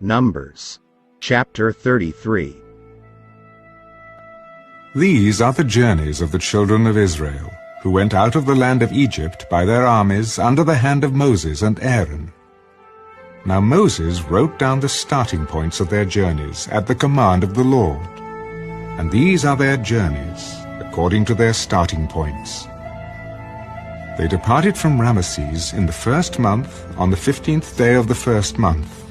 Numbers, chapter 33. These are the journeys of the children of Israel, who went out of the land of Egypt by their armies under the hand of Moses and Aaron. Now Moses wrote down the starting points of their journeys at the command of the Lord. And these are their journeys, according to their starting points. They departed from Ramesses in the first month, on the 15th day of the first month.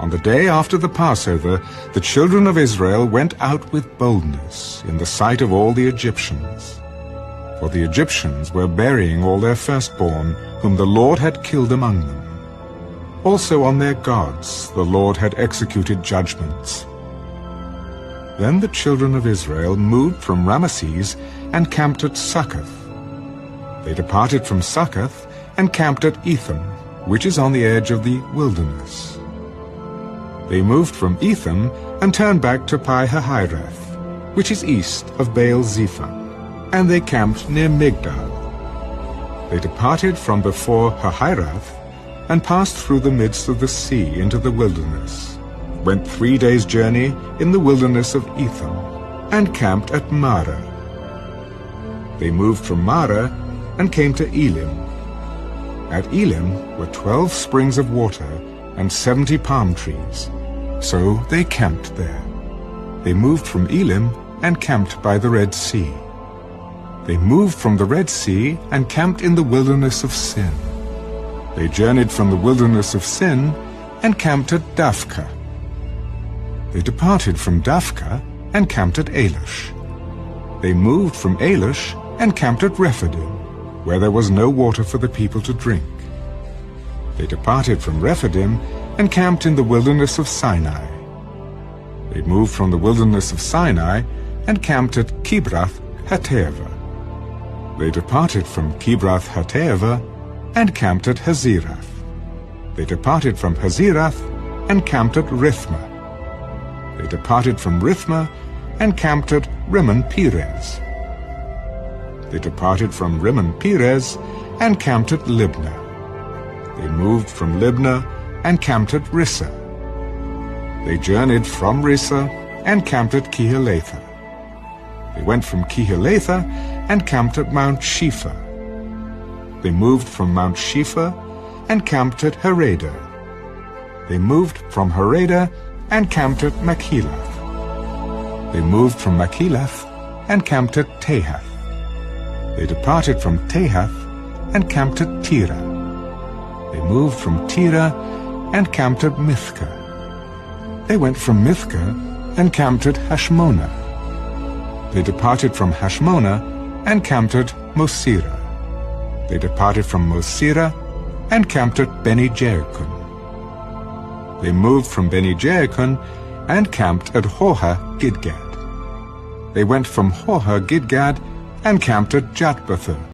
On the day after the Passover, the children of Israel went out with boldness in the sight of all the Egyptians. For the Egyptians were burying all their firstborn, whom the Lord had killed among them. Also on their gods the Lord had executed judgments. Then the children of Israel moved from Ramesses and camped at Succoth. They departed from Succoth and camped at Etham, which is on the edge of the wilderness. They moved from Etham and turned back to Pi-hahiroth, which is east of Baal-zephon, and they camped near Migdal. They departed from before Hahiroth and passed through the midst of the sea into the wilderness, went 3 days' journey in the wilderness of Etham, and camped at Marah. They moved from Marah and came to Elim. At Elim were 12 springs of water and 70 palm trees, so they camped there. They moved from Elim and camped by the Red Sea. They moved from the Red Sea and camped in the wilderness of Sin. They journeyed from the wilderness of Sin and camped at Daphka. They departed from Daphka and camped at Alush. They moved from Alush and camped at Rephidim, where there was no water for the people to drink. They departed from Rephidim and camped in the wilderness of Sinai. They moved from the wilderness of Sinai and camped at Kibroth-hattaavah. They departed from Kibroth-hattaavah and camped at Hazerath. They departed from Hazerath and camped at Rithmah. They departed from Rithmah and camped at Rimmon-Perez. They departed from Rimmon-Perez and camped at Libnah. They moved from Libnah and camped at Rissah. They journeyed from Rissah and camped at Kehelatha. They went from Kehelatha and camped at Mount Shepha. They moved from Mount Shepha and camped at Harada. They moved from Harada and camped at Machelath. They moved from Machelath and camped at Tahath. They departed from Tahath and camped at Terah. They moved from Terah and camped at Mithkah. They went from Mithkah and camped at Hashmonah. They departed from Hashmonah and camped at Mosera. They departed from Mosera and camped at Beni-Jaakon. They moved from Beni-Jaakon and camped at Horah-Gidgad. They went from Horah-Gidgad and camped at Jotbathah.